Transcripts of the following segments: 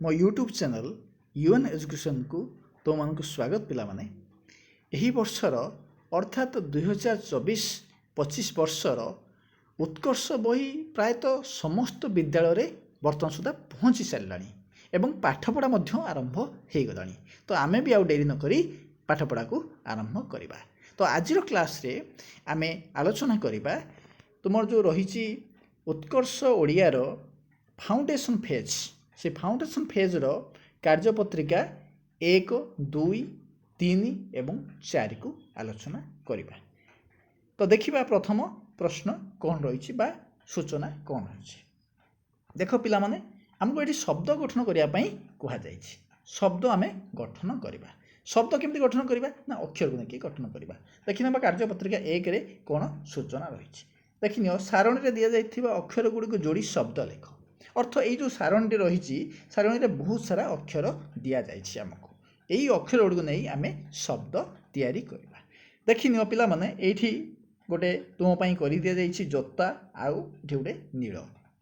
मो YouTube channel UN education को तुम मान स्वागत पिला माने एही वर्षर अर्थात 2024-25 वर्षर उत्कर्ष बही प्रायतः समस्त विद्यालय रे वर्तमान सुधा पहुँची साराणी एवं पाठपढ़ा आरंभ हो गलानी। तो आमे भी आउ डेरी नकरी पाठपढ़ा को आरंभ करवा। तो आज क्लास रे आमे आलोचना करवा तुम जो रही उत्कर्ष ओडियार फाउंडेशन फेज से फाउंडेशन फेज रो कार्यपत्रिका 1, 2, 3 एवं 4 को आलोचना करवा। तो देखिबा प्रथम प्रश्न कौन रही बा सूचना कौन रही। देख पिला माने हमको ये शब्द गठन करने कह जाए। शब्द आम गठन करवा। शब्द केमती गठन करवा ना अक्षर को लेकिन गठन करवा। देखिए कार्यपत्रिका 1 रे कौन सूचना रही। देखिए सारणी दि जाइथिबा अक्षर गुड़ी जोड़ी शब्द लेख। अर्थ ये जो सारणी रही सारणी बहुत सारा अक्षर दि जाइए आमको यही अक्षर गुड़ी को नहीं आम शब्द तैयारी करवा। देखि नियो पिला माने एठी गोटे तुम कर दि जाइए जोता आउ गोटे नील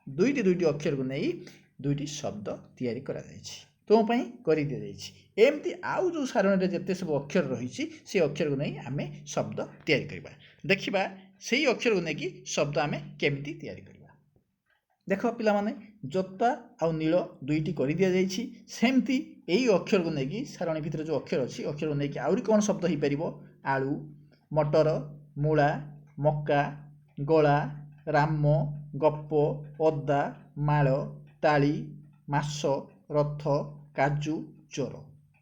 दुईटी अक्षर को नहीं दुईटी शब्द तैयारी करा जाइए तुम कर दि जाइए। एमती आउ जो सारणी जिते सब अक्षर रही से अक्षर को नहीं आम शब्द तैयारी करवा। देखिबा से अक्षर को लेकिन शब्द आम केमिति तैयारी करवा। देख पिला माने जोता आउ नील दुईटी कर दि जाइए सेमती यही अक्षर को लेकिन सारणी भितर जो अक्षर अच्छी अक्षर को लेकिन आउरी कौन शब्द हो पार आलू मटर मूला मक्का गला राम गप अदा माल ताली मास रथ काजू चोर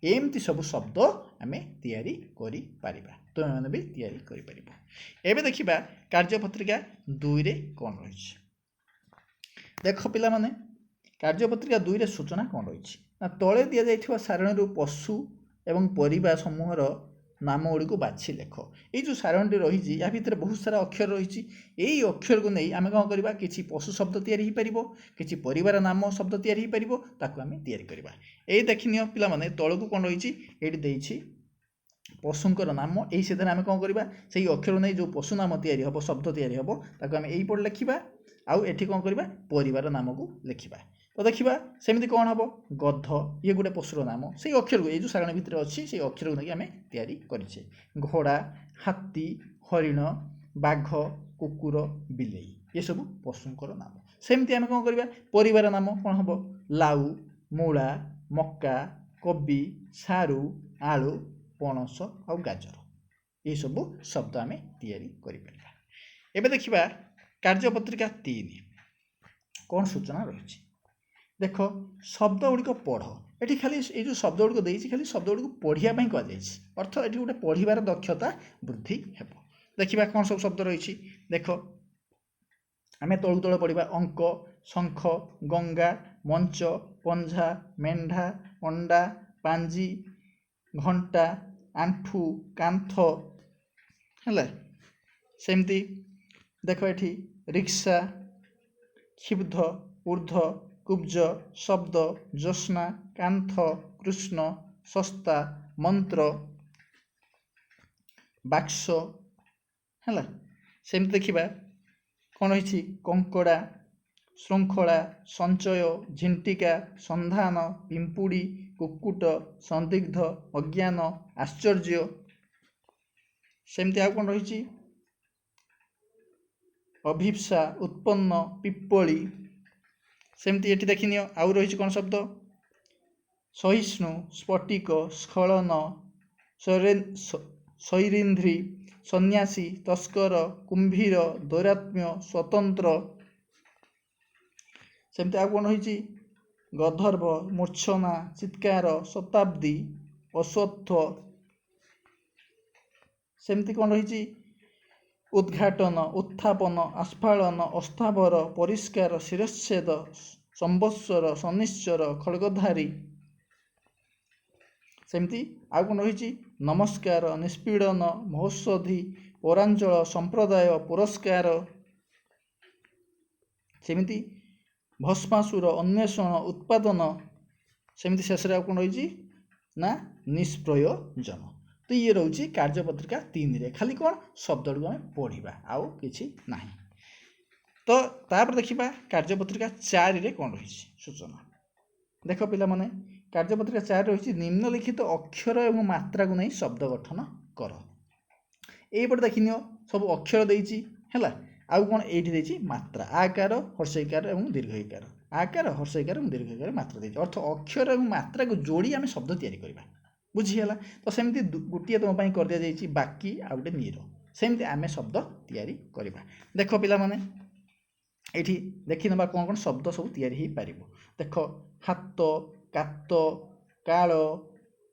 एमती सब शब्द आम तैयारी करि परिबा। तुम मैंने भी तैयारी करि परिबा। एबे देखिबा कार्यपत्रिका 2 रे कौन रही। देख पिला माने कार्यपत्रिका 2 रे सूचना कौन रही ना तले दि जाइथिबा सारणी पशु एवं परिबा समूहर नाम गुड़ी को बाछि लेख। ये जो सारणी रही या भितर बहुत सारा अक्षर रही यही अक्षर को नहीं आम कौन करवा किसी पशु शब्द तैयारी हो किसी परिवार नाम शब्द तैयारी हो ताकू आम तैयारी करवा। यही देखिनियो पिला माने तलू कौन रही ये पशुंकर नाम यही से आम कौन करवा से अक्षर नहीं जो पशु नाम तैयारी हम शब्द तैयारी हम ताकू आम यही पढ़ लिखा आउ एठी कौन करवा परिवार नाम को लिखा। तो देखिबा सेमती कौन हम गध ये गोटे पशुर नाम से अक्षर को ये जो सारणी भितर अच्छी से अक्षर को लेकिन आम तैयारी करें। घोड़ा हाथी हरिण बाघ कुकुर बिलेई ये सब पशुंकर नाम। सेमती आम कौन करवा परिवार नाम कौन हम लाउ मूला मक्का कोबी सारू आलू पणस आउ गाजर ये सब शब्द आम तैयारी करिपरिबा। एबे देखिबा कार्यपत्रिका 3 कौन सूचना रही। देख शब्द गुड़िक पढ़ ये खाली ये जो शब्द गुड़िक देती खाली शब्द गुड़ी पढ़ाई कहुई अर्थ ये गोटे पढ़ार दक्षता वृद्धि हे। देखा कौन सब शब्द रही देख आम तलू तल पढ़ा अंक शंख गंगा मंच पंझा मेढ़ा अंडा पांजी घंटा आंठू कांथ है सेमती देख ये रिक्शा क्षिब्ध ऊर्ध कुब्ज शब्द ज्योत्स्ना कांथ कृष्ण सस्ता मंत्र बाक्स है सेमती देखा कौन रही कंकड़ा श्रृंखला संचय झिंटिका संधान पिंपुड़ी कुकुट संदिग्ध अज्ञान आश्चर्य सेमती आ कौन रही अभिप्सा उत्पन्न पिप्पली सेमती ये देखनी आउ रही कौन शब्द सहिष्णु स्फटिक स्खलन शैरेंद्री सन्यासी तस्कर कुंभीर दौरात्म्य स्वतंत्र सेमती आ कौन रही गंधर्व मूर्छना चित्कार शताब्दी अश्वत्थ सेमती कौन रही उद्घाटन उत्थापन आस्फालन अस्थावर परिष्कार शिरच्छेद संवत्सर शनिश्चर खड्गधारी सेमती आ कौन रही नमस्कार निष्पीड़न महोषधि पौरांचल संप्रदाय पुरस्कार सेमती भस्मासुर अन्वेषण उत्पादन सेमती शेष कौन रही ना निष्प्रयोजन। तो ये रोचे कार्यपत्रिका 3 रे खाली कौन शब्द गुड़ आम पढ़ा आउ कि ना। तो तापर देखिबा कार्यपत्रिका 4 रे कौन रही सूचना। देख पिलामाने कार्यपत्रिका 4 रही निम्नलिखित अक्षर एवं मात्रा को नहीं शब्द गठन कर यहीपटे देखनी सब अक्षर देती है आउ कौन ये मात्रा आकार हर्षईकार और दीर्घईकार आकार हर्षईकार और दीर्घईकार मात्रा देती अर्थ अक्षर और मात्रा को जोड़ी आम शब्द या बुझीगला तो सेमती गोटे तुम कर दि जाइए बाकी आ गए नीर सेमती आम शब्द तैयारी करवा देख पिलामाने ये देखी ना कौन कौन शब्द सब तैयारी हो पार देख हाथ कात काल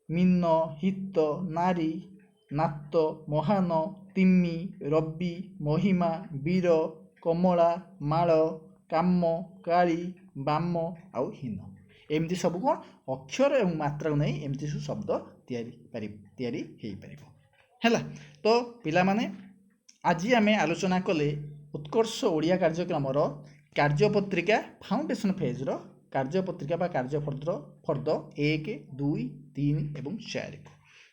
मीन हित नारी नात महान तिमी रवि महिमा वीर कमला माल काम काली बाम आउ हीन एमती सब कौन अक्षर और मात्रा को नहीं एमती सब शब्द तैयारी है तो पिला माने आज आम आलोचना कले उत्कर्ष ओडिया कार्यक्रम कार्यपत्रिका फाउंडेशन फेज कार्यपत्रिका बा कार्यफर्द फर्द 1 2 3 और 4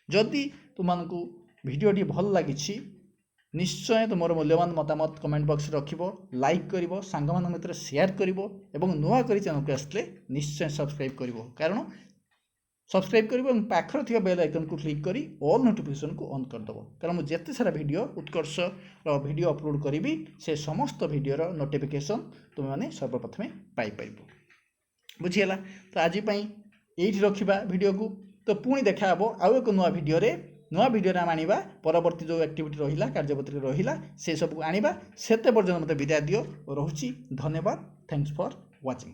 जदि तुमको भिडटी भल लगी निश्चय तुम मूल्यवान मतामत कमेंट बॉक्स रखिब लाइक करिवो सांग मान मित्र शेयर करिवो एवं नुआ करी चैनल को आसले निश्चय सब्सक्राइब करिवो कारण सब्सक्राइब करिवो एवं पाखर थिबा बेल आइकन को क्लिक करी ऑल नोटिफिकेशन को ऑन कर दबो कारण मु जेते सारा वीडियो उत्कर्ष रो वीडियो अपलोड करिवि से समस्त वीडियो रो नोटिफिकेशन तुम माने सर्वप्रथमे पाई परिबो बुझीला तो आज ये रखा वीडियो को तो पुणी देखा आउ एक नुआ वीडियो आम आनिबा परवर्ती जो एक्टिविटी रहिला कार्यपत्रिका रहिला से सब आनिबा सेते पर्यंत मते विदाय दियो रोहुची धन्यवाद थैंक्स फॉर वाचिंग।